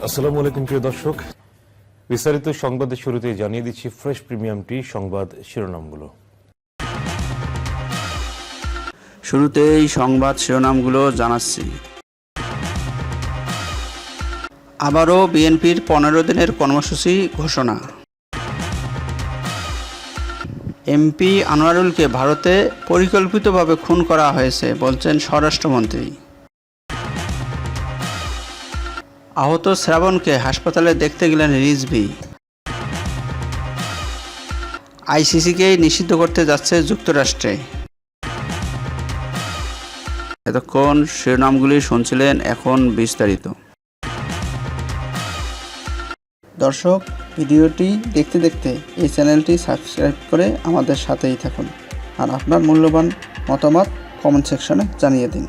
আসসালামু আলাইকুম প্রিয় দর্শক, বিস্তারিত সংবাদের শুরুতে জানিয়ে দিচ্ছি ফ্রেশ প্রিমিয়াম টি সংবাদ শিরোনামগুলো। শুরুতেই সংবাদ শিরোনামগুলো জানাচ্ছি। আবারও বিএনপির 15 দিনের কর্মসূচি ঘোষণা। এমপি আনোয়ারুলকে ভারতে পরিকল্পিতভাবে খুন করা হয়েছে বলছেন স্বরাষ্ট্রমন্ত্রী। আহত শ্রাবণকে হাসপাতালে দেখতে গেলেন রিজভী। আইসিসিকেই নিষিদ্ধ করতে যাচ্ছে যুক্তরাষ্ট্রে। এতক্ষণ শিরোনামগুলি শুনছিলেন, এখন বিস্তারিত। দর্শক, ভিডিওটি দেখতে দেখতে এই চ্যানেলটি সাবস্ক্রাইব করে আমাদের সাথেই থাকুন, আর আপনার মূল্যবান মতামত কমেন্ট সেকশনে জানিয়ে দিন।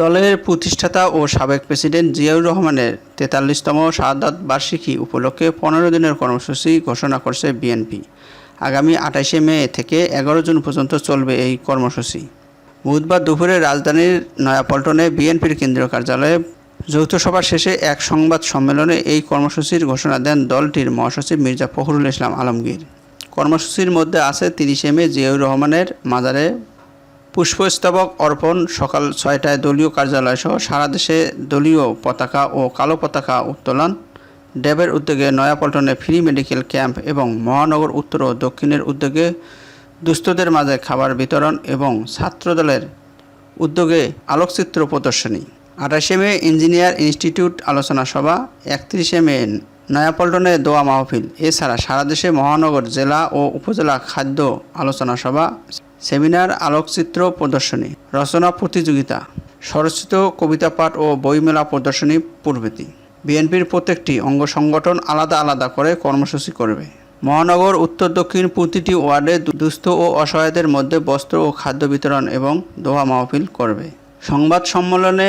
দলের প্রতিষ্ঠাতা ও সাবেক প্রেসিডেন্ট জিয়াউর রহমানের 43তম শাহাদাত বার্ষিকী উপলক্ষে 15 দিনের কর্মসূচি ঘোষণা করছে বিএনপি। আগামী 28 মে থেকে 11 জুন পর্যন্ত চলবে এই কর্মসূচি। বুধবার দুপুরে রাজধানীর নয়াপল্টনে বিএনপির কেন্দ্রীয় কার্যালয়ে যৌথ সভা শেষে এক সংবাদ সম্মেলনে এই কর্মসূচির ঘোষণা দেন দলটির মহাসচিব মির্জা ফখরুল ইসলাম আলমগীর। কর্মসূচির মধ্যে আছে 30 মে জিয়াউর রহমানের মাজারে পুষ্পস্তবক অর্পণ, সকাল 6টায় দলীয় কার্যালয় সহ সারা দেশে দলীয় পতাকা ও কালো পতাকা উত্তোলন, ড্যাবের উদ্যোগে নয়াপল্টনে ফ্রি মেডিকেল ক্যাম্প এবং মহানগর উত্তর ও দক্ষিণের উদ্যোগে দুস্থদের মাঝে খাবার বিতরণ এবং ছাত্রদলের উদ্যোগে আলোকচিত্র প্রদর্শনী। 28 মে ইঞ্জিনিয়ার ইনস্টিটিউট আলোচনা সভা, 31 মে নয়াপল্টনে দোয়া মাহফিল। এছাড়া সারা দেশে মহানগর, জেলা ও উপজেলা খাদ্য আলোচনা সভা, সেমিনার, আলোকচিত্র প্রদর্শনী, রচনা প্রতিযোগিতা, স্বরচিত কবিতা পাঠ ও বইমেলা প্রদর্শনী প্রভৃতি। বিএনপির প্রত্যেকটি অঙ্গ সংগঠন আলাদা আলাদা করে কর্মসূচি করবে। মহানগর উত্তর দক্ষিণ প্রতিটি ওয়ার্ডে দুস্থ ও অসহায়দের মধ্যে বস্ত্র ও খাদ্য বিতরণ এবং দোয়া মাহফিল করবে। সংবাদ সম্মেলনে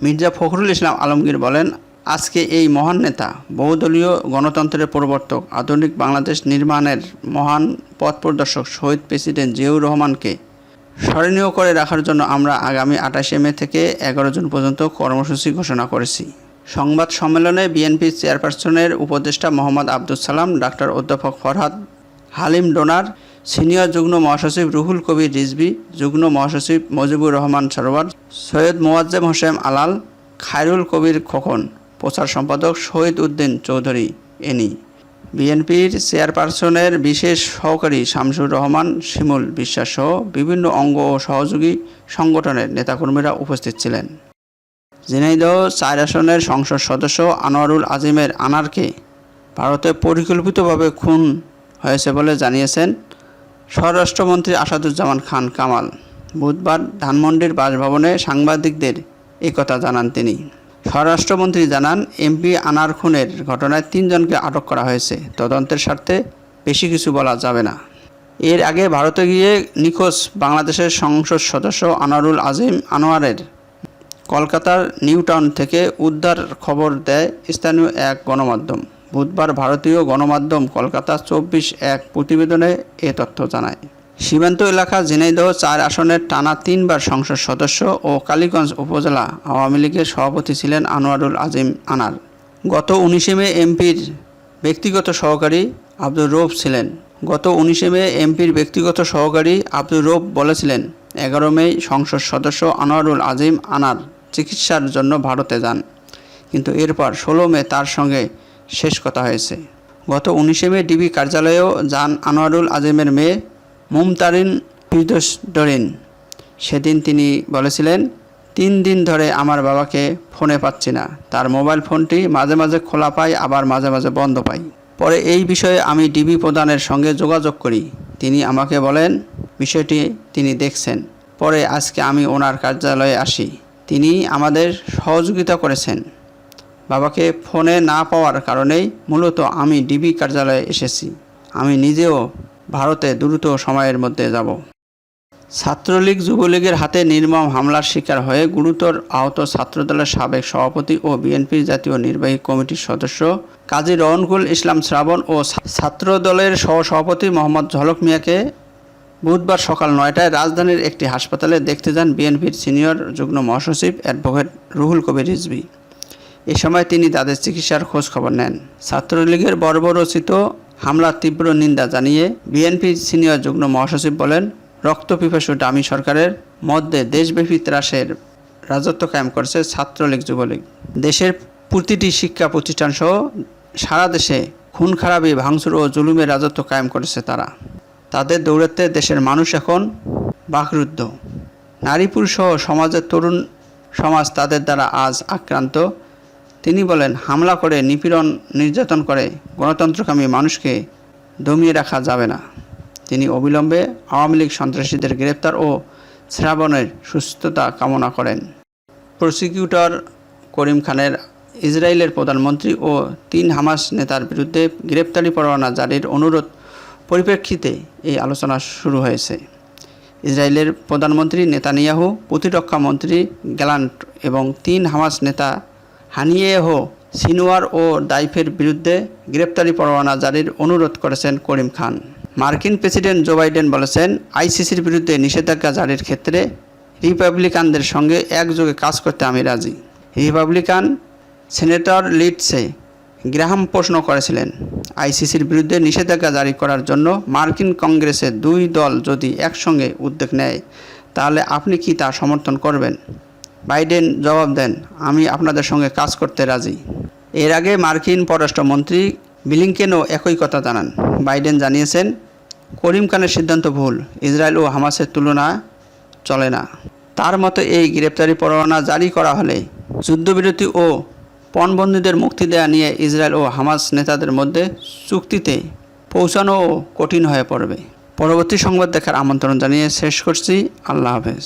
মির্জা ফখরুল ইসলাম আলমগীর বলেন, আজকে এই মহান নেতা, বহুদলীয় গণতন্ত্রের প্রবর্তক, আধুনিক বাংলাদেশ নির্মাণের মহান পথ প্রদর্শক শহীদ প্রেসিডেন্ট জিয়াউর রহমানকে স্মরণীয় করে রাখার জন্য আমরা আগামী 28 মে থেকে 11 জুন পর্যন্ত কর্মসূচি ঘোষণা করেছি। সংবাদ সম্মেলনে বিএনপি চেয়ারপারসনের উপদেষ্টা মোহাম্মদ আব্দুল সালাম, ডাক্তার অধ্যাপক ফরহাদ হালিম ডোনার, সিনিয়র যুগ্ম মহাসচিব রুহুল কবির রিজভী, যুগ্ম মহাসচিব মজিবুর রহমান সরোয়ার, সৈয়দ মোয়াজ্জেম হোসেন আলাল, খায়রুল কবির খোকন, প্রচার সম্পাদক শহীদ উদ্দিন চৌধুরী এনি, বিএনপির চেয়ারপারসনের বিশেষ সহকারী শামসুর রহমান শিমুল বিশ্বাস সহ বিভিন্ন অঙ্গ ও সহযোগী সংগঠনের নেতাকর্মীরা উপস্থিত ছিলেন। ঝিনাইদহ 4 আসনের সংসদ সদস্য আনোয়ারুল আজিমের আনারকে ভারতে পরিকল্পিতভাবে খুন হয়েছে বলে জানিয়েছেন স্বরাষ্ট্রমন্ত্রী আসাদুজ্জামান খান কামাল। বুধবার ধানমন্ডির বাসভবনে সাংবাদিকদের একথা জানান তিনি। স্বরাষ্ট্রমন্ত্রী জানান, এমপি আনার খুনের ঘটনায় 3 জনকে আটক করা হয়েছে। তদন্তের স্বার্থে বেশি কিছু বলা যাবে না। এর আগে ভারতে গিয়ে নিখোঁজ বাংলাদেশের সংসদ সদস্য আনোয়ারুল আজিম আনোয়ারের কলকাতার নিউ টাউন থেকে উদ্ধার খবর দেয় স্থানীয় এক গণমাধ্যম। বুধবার ভারতীয় গণমাধ্যম কলকাতা 24 প্রতিবেদনে এ তথ্য জানায়। সীমান্ত এলাকা ঝিনাইদহ 4 আসনের টানা 3 বার সংসদ সদস্য ও কালীগঞ্জ উপজেলা আওয়ামী লীগের সভাপতি ছিলেন আনোয়ারুল আজিম আনার। গত 19 মে এমপির ব্যক্তিগত সহকারী আব্দুর রৌফ ছিলেন। গত 19 মে এমপির ব্যক্তিগত সহকারী আব্দুর রৌফ বলেছিলেন, 11 মে সংসদ সদস্য আনোয়ারুল আজিম আনার চিকিৎসার জন্য ভারতে যান, কিন্তু এরপর 16 মে তার সঙ্গে শেষ কথা হয়েছে। গত 19 মে ডিবি কার্যালয়েও যান আনোয়ারুল আজিমের মেয়ে মুমতারিন ফিরদৌস ডরিন। সেদিন তিনি বলেছিলেন, 3 দিন ধরে আমার বাবাকে ফোনে পাচ্ছি না। তার মোবাইল ফোনটি মাঝে মাঝে খোলা পাই, আবার মাঝে মাঝে বন্ধ পাই। পরে এই বিষয়ে আমি ডিবি প্রধানের সঙ্গে যোগাযোগ করি। তিনি আমাকে বলেন বিষয়টি তিনি দেখছেন। পরে আজকে আমি ওনার কার্যালয়ে আসি। তিনি আমাদের সহযোগিতা করেছেন। বাবাকে ফোনে না পাওয়ার কারণেই মূলত আমি ডিবি কার্যালয়ে এসেছি। আমি নিজেও ভারতে দ্রুত সময়ের মধ্যে যাব। ছাত্রলীগ যুবলীগের হাতে নির্মম হামলার শিকার হয়ে গুরুতর আহত ছাত্রদলের সাবেক সভাপতি ও বিএনপির জাতীয় নির্বাহী কমিটির সদস্য কাজী রওনকুল ইসলাম শ্রাবণ ও ছাত্রদলের সহসভাপতি মোহাম্মদ ঝলক মিয়াকে বুধবার সকাল 9টায় রাজধানীর একটি হাসপাতালে দেখতে যান বিএনপির সিনিয়র যুগ্ম মহাসচিব অ্যাডভোকেট রুহুল কবির রিজভী। এ সময় তিনি তাদের চিকিৎসার খোঁজ খবর নেন। ছাত্রলীগের বর্বরোচিত হামলার তীব্র নিন্দা জানিয়ে বিএনপির সিনিয়র যুগ্ম মহাসচিব বলেন, রক্তপিপাসু ডামি সরকারের মধ্যে দেশব্যাপী ত্রাসের রাজত্ব কায়েম করেছে ছাত্রলীগ যুবলীগ। দেশের প্রতিটি শিক্ষা প্রতিষ্ঠানসহ সারা দেশে খুন খারাপি, ভাঙচুর ও জুলুমের রাজত্ব কায়েম করেছে তারা। তাদের দৌড়াতে দেশের মানুষ এখন বাকরুদ্ধ। নারী পুরুষ সহ সমাজের তরুণ সমাজ তাদের দ্বারা আজ আক্রান্ত। তিনি বলেন, হামলা করে, নিপীড়ন, নির্যাতন করে গণতন্ত্রকামী মানুষকে দমিয়ে রাখা যাবে না। তিনি অবিলম্বে আওয়ামী লীগ সন্ত্রাসীদের গ্রেপ্তার ও শ্রাবণের সুস্থতা কামনা করেন। প্রসিকিউটর করিম খানের ইসরায়েলের প্রধানমন্ত্রী ও 3 হামাস নেতার বিরুদ্ধে গ্রেপ্তারি পরোয়ানা জারির অনুরোধ পরিপ্রেক্ষিতে এই আলোচনা শুরু হয়েছে। ইসরায়েলের প্রধানমন্ত্রী নেতানিয়াহু, প্রতিরক্ষা মন্ত্রী গ্যালান্ট এবং 3 হামাস নেতা হানিয়েহো সিনওয়ার ও দাইফের বিরুদ্ধে গ্রেপ্তারি পরোয়ানা জারির অনুরোধ করেছেন করিম খান। মার্কিন প্রেসিডেন্ট জো বাইডেন বলেছেন, আইসিসির বিরুদ্ধে নিষেধাজ্ঞা জারির ক্ষেত্রে রিপাবলিকানদের সঙ্গে একযোগে কাজ করতে আমি রাজি। রিপাবলিকান সেনেটর লিডসে গ্রাহাম প্রশ্ন করেছিলেন, আইসিসির বিরুদ্ধে নিষেধাজ্ঞা জারি করার জন্য মার্কিন কংগ্রেসের 2 দল যদি একসঙ্গে উদ্যোগ নেয় তাহলে আপনি কি তা সমর্থন করবেন? বাইডেন জবাব দেন, আমি আপনাদের সঙ্গে কাজ করতে রাজি। এর আগে মার্কিন পররাষ্ট্রমন্ত্রী ব্লিংকেনও একই কথা জানান। বাইডেন জানিয়েছেন, করিম খানের সিদ্ধান্ত ভুল, ইসরায়েল ও হামাসের তুলনা চলে না। তার মতো এই গ্রেপ্তারি পরোয়ানা জারি করা হলে যুদ্ধবিরতি ও পণবন্দীদের মুক্তি দেয়া নিয়ে ইসরায়েল ও হামাস নেতাদের মধ্যে চুক্তিতে পৌঁছানোও কঠিন হয়ে পড়বে। পরবর্তী সংবাদ দেখার আমন্ত্রণ জানিয়ে শেষ করছি। আল্লাহ হাফেজ।